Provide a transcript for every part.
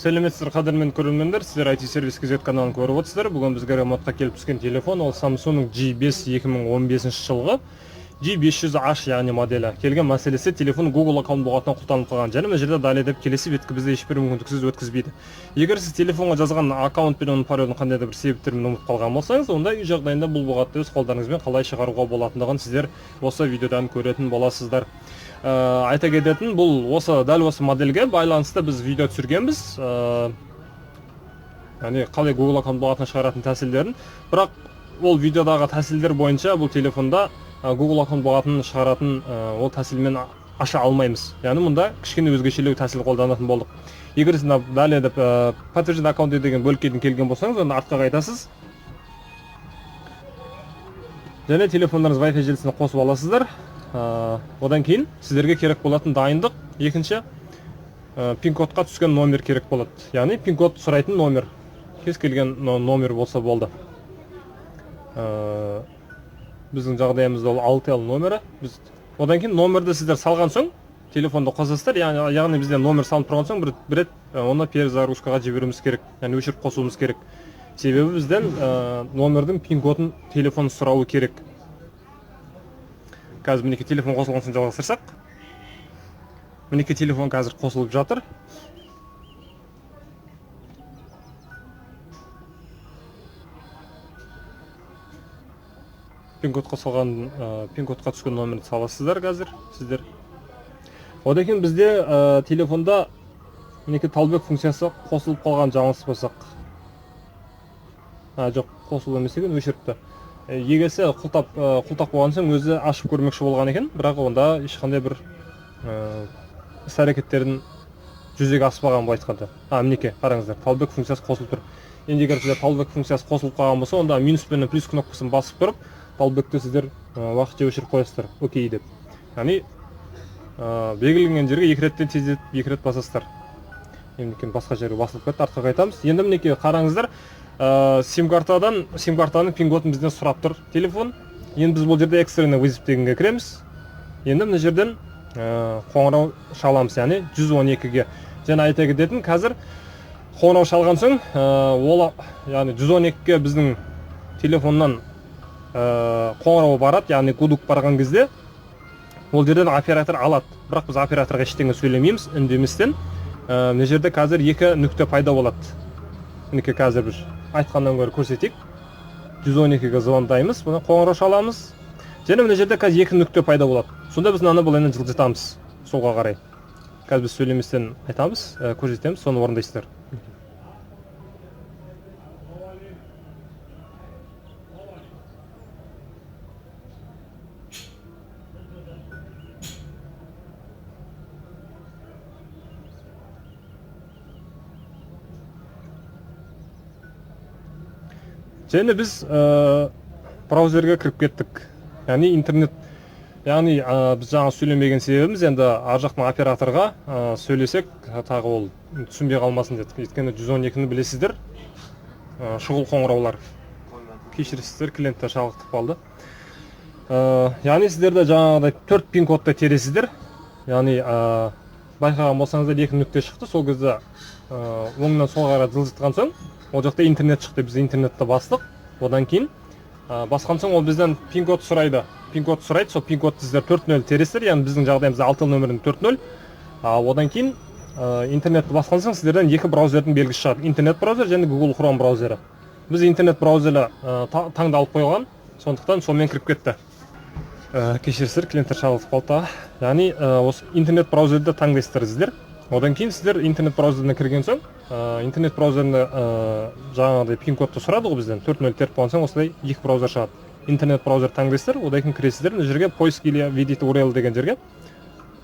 Сәлеметсіздер қадірмен көрермендер, сіздер IT сервис KZ каналын көріп отырсыздар. Бүгін бізге ремонтқа келіп түскен телефон, ол Samsung G5 2015 жылғы G500H яғни моделі. Келген мәселесі телефон Google аккаунт болғатынан құлтанып қалған. Және мына жерде далее деп келесі беткі бізде ешбір мүмкіндіксіз өткізбейді. Егер сіз телефонға жазған аккаунт пен оның паролін қандай да бір себептермен ұмытып қалған болсаңыз, онда үй жағдайында бұл бұғатты өз қолдарыңызбен қалай шығаруға болатындығын сіздер осы видеодан көретін боласыздар. Айта кететін, бұл дәл осы модельге байланысты біз видео түсіргенбіз. Яғни қалай Google аккаунт болғатынан шығаратын тәсілдерін. Бірақ ол видеодағы тәсілдер бойынша бұл телефонда Google аккаунт болғатын шығаратын ол тәсілмен аша алмаймыз. Яғни мұнда кішкене өзгешелеу тәсіл қолданатын болдық. Егер сіз далее деп подтвержден аккаунт деген бөлікке келген болсаңыз, онда артқа қайтасыз. Және телефондарыңыз Wi-Fi желісіне қосып аласыздар. Одан кейін сіздерге керек болатын дайындық. Екінші, пин-кодқа түскен номер керек болады. Яғни пин-код сұрайтын номер. Кез келген номер болса болды. Біздің жағдайымызда ол 6L номері. Одан кейін номерді сіздер салған соң телефонды қосасыздар. Яғни бізде номер салынып тұрған соң бір рет оны перезагрузкаға жіберуіміз керек. Яғни өшіріп қосуымыз керек. Себебі бізден номердің пин-кодын телефон сұрауы керек. Қазір мінеке телефон қосылған соң жалғастырсақ. Мінеке телефон қазір қосылып жатыр. Пин-кодқа түскен номерді саласыздар қазір сіздер. Одан кейін бізде телефонда мінеке талбек функциясы қосылып қалған жаңылыспасақ. Жоқ, қосылып емес екен, өшіріпті. Егесі құлтап болған соң өзі ашып көрмекші болған екен, бірақ онда ешқандай бір іс-әрекеттерін жүзеге аспаған бұл айтқанда. Мінеке, қараңыздар, талбек функциясы қосылып тұр. Енді егер сіздер талбек функциясы қосылып қалған болса, онда минус пен плюс кнопкасын басып тұрып, талбекті сіздер уақытша өшіріп қоясыздар. Окей деп. Яғни белгіленген жерге екі реттен тездетіп, екі рет басасыздар. Енді басқа жерге басылып кетті, артқа қайтамыз. Енді мінеке қараңыздар. Сим-картаның пин-кодын бізден сұрап тұр телефон. Енді біз бұл жерде экстренный вызов дегенге кіреміз. Енді мына жерден қоңырау шаламыз, яғни 112-ге. Және айта кететін, қазір қоңырау шалған соң, яғни 112-ге біздің телефоннан қоңырау барады, яғни гудук барған кезде ол жерден оператор алады. Бірақ біз операторға ештеңе сөйлемейміз, үндеместен. Мына жерде қазір екі нүкте пайда болады. Мінеке қазір біз айтқаннан гөрі көрсетейік. 112-ге звондаймыз, бұны қоңырау шаламыз. Және мына жерде қазір екі нүкте пайда болады. Сонда біз мынаны былайынан жылжытамыз солға қарай. Қазір біз сөйлеместен айтамыз, көрсетеміз, соны орындайсыздар. Және біз браузерге кіріп кеттік. Яғни интернет, біз жаңа сөйлемеген себебіміз, енді ар жақтың операторға сөйлесек, тағы ол түсінбей қалмасын дедік. Өйткені 112-ні білесіздер, шұғыл қоңыраулар. Кешіресіздер, клиенттер шалықтып қалды. Яғни сіздерді жаңағыдай 4 пин-кодты тересіздер. Яғни байқаған болсаңыздар екі нүкте шықты. Сол кезде оңынан солға қарай жылжытқан соң, ол жақта интернет шықты, біз интернетті бастық. Одан кейін басқан соң ол бізден пин-код сұрайды. Пин-код сұрайды, сол пин-кодты сіздер 4.0 тересіздер, яғни біздің жағдайымызда 6 нөмірін 4.0. Одан кейін интернетті басқан соң сіздерден екі браузердің белгісі шығады. Интернет браузер және Google Chrome браузері. Біз интернет браузері таңдалып қойған, сондықтан сонымен кіріп кетті. Кешіресіздер, клиенттер шалықтып қалды. Яғни осы интернет браузерді таңдайсыздар сіздер. Одан кейін сіздер интернет браузеріне кірген соң, интернет браузеріне жаңағыдай пин-кодты сұрады ғой бізден, 4.0 теріп болған соң осылай екі браузер шығады. Интернет браузер таңдайсыздар, одан кейін кіресіздер, мына жерге поиск или введите URL деген жерге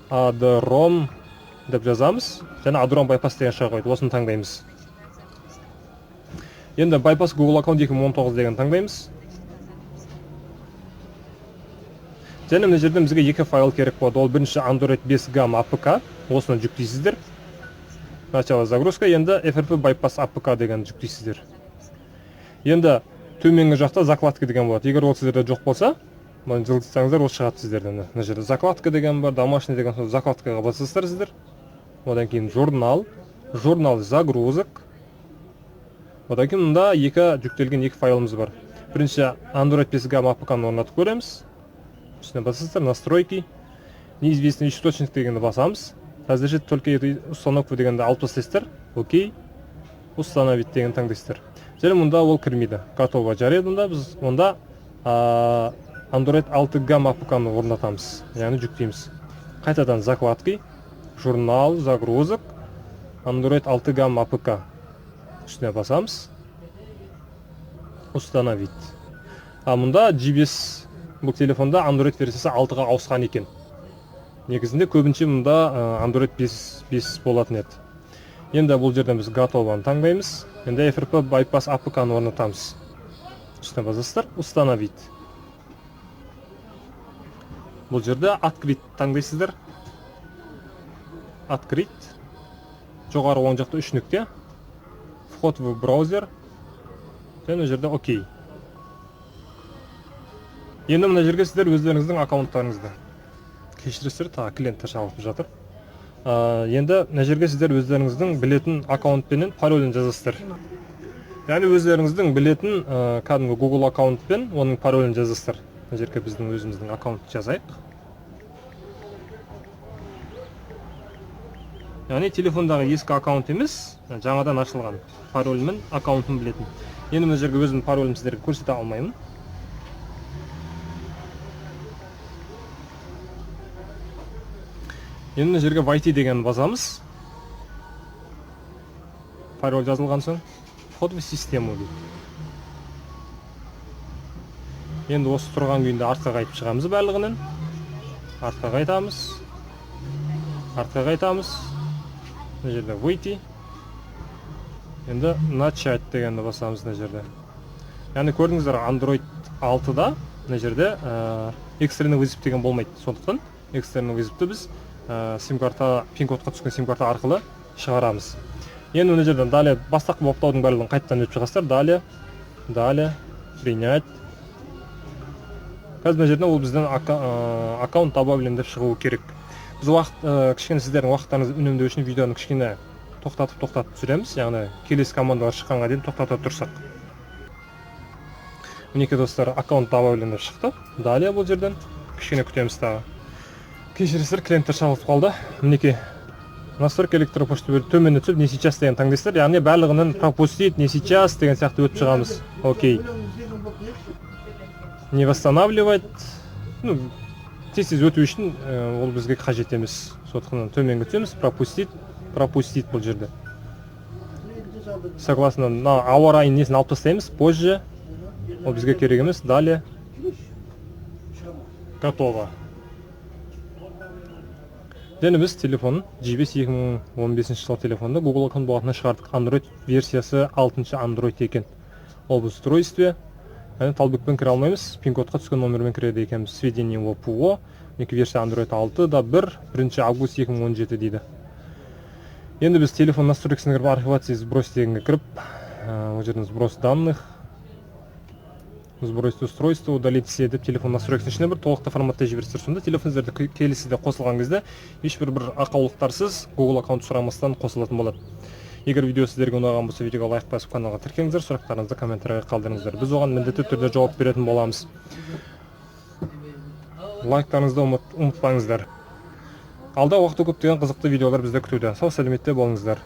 adrom деп жазамыз, және adrom bypass деген шыға қойды, осыны таңдаймыз. Енді bypass Google аккаунт 2019 деген таңдаймыз. Және мына жерден бізге екі файл керек болады. Ол бірінші Android 5 Gam APK, осыны жүктейсіздер. Начало загрузка, енді FRP bypass APK деген жүктейсіздер. Енді төменгі жақта закладка деген болады. Егер ол сіздерде жоқ болса, Бұны жылдысаңыздар, ол шығады сіздерден. Мына жерде закладка деген бар, домашний деген соң закладкаға басасыздар сіздер. Одан кейін журнал, журнал загрузок. Одан кейін мында жүктелген екі файлымыз бар. Бірінші Android 5G APK-ны орнатып көреміз. Үстіне басасыздар, настройки, неизвестный источник дегенді басамыз. Разрешить только эту установку дегенді алып тастайсыздар. Окей. Установить деген таңдайсыздар. Және мұнда ол кірмейді. Готово жарайды. Біз мұнда Android 6G APK-ны орнатамыз. Яғни жүктейміз. Қайтадан закладки, журнал, загрузок, Android 6G APK. Үстіне басамыз. Установить. Мұнда GPS бұл телефонда Android версиясы 6-ға ауысқан екен. Негізінде көбінше мұнда Android 5 болатын еді. Енді бұл жерден біз готованы таңдаймыз. Енді FRP bypass APK-ны орнатамыз. Үстіне басасыздар. Установить. Бұл жерде открыть таңдайсыздар. Открыть. Жоғары оң жақта 3 нүкте. Вход в браузер. Және жерде окей. Енді мына жерге сіздер өздеріңіздің аккаунттарыңызды кешіресіздер, тағы клиенттер шалып жатыр. Енді мына жерге сіздер өздеріңіздің білетін аккаунтпенен паролін жазасыздар. Яғни өздеріңіздің білетін кәдімгі Google аккаунтпен оның паролін жазасыздар. Мына жерге біздің өзіміздің аккаунтты жазайық. Яғни телефондағы ескі аккаунт емес, жаңадан ашылған паролмен аккаунтын білетін. Енді мына жерге өзімнің паролімді сіздерге көрсете алмаймын. Енді мына жерге войти деген басамыз. Пароль жазылған соң вход в систему дейді. Енді осы тұрған күйінде артқа қайтып шығамыз барлығынан. Артқа қайтамыз. Артқа қайтамыз. Мына жерде войти. Енді начать дегенді басамыз мына жерде. Яғни көрдіңіздер, Android 6-да мына жерде экстренный вызов деген болмайды. Сондықтан экстренный вызовты біз сим-карта, пин-кодқа түскен сим-карта арқылы шығарамыз. Енді мына жерден далее бастапқы баптаудың барлығын қайтадан өтіп шығасыздар. Далее, принять. Қазір мына жерден ол бізден аккаунт добавлен деп шығуы керек. Біз кішкене сіздердің уақыттарыңызды үнемдеу үшін видеоны кішкене тоқтатып түсіреміз. Яғни келесі командалар шыққанға дейін тоқтата тұрсақ. Мінекей достар, аккаунт добавлен деп шықты. Далее бұл жерден кішкене күтеміз тағы. Кешіресіздер, клиенттер шалып қалды. Мінекей настройка электропочта бөліп төмен өтіп, не сейчас деген таңдайсыздар. Яғни барлығының пропустить, не сейчас деген сияқты өтіп шығамыз. Окей. Не восстанавливать. Тез өту үшін ол бізге қажет емес. Сондықтан төмен өтеміз. Пропустить бұл жерде. Согласно ауа райын несін алып тастаймыз. Позже. Ол бізге керек емес. Далее. Готово. Және біз телефонын G5 2015 жылы телефонды Google аккаунт болатына шығардық. Android версиясы 6-шы Android екен. Ол бұл устройстве. Талбекпен кіре алмаймыз. Пин-кодқа түскен номермен кіреді екенбіз. Сведение о ПО. Версия Android 6-да 1 август 2017 дейді. Енді біз телефон настройкасына кіріп архивация сброс дегенге кіріп, ол жерден сброс данных, сбросить устройство, удалить все деп телефон настройкасының ішіне бір толықты форматта жібересіздер. Сонда телефоныңызды келесіде қосылған кезде ешбір ақаулықтарсыз Google аккаунт сұрамастан қосылатын болады. Егер видео сіздерге ұнаған болса, видеоға лайк басып каналға тіркеліңіздер, сұрақтарыңызды комментарийға қалдырыңыздар. Біз оған міндетті түрде жауап беретін боламыз. Лайктарыңызды ұмытпаңыздар. Алда уақыты көптеген қызықты видеолар бізді күтуде. Сау сәлеметте болыңыздар.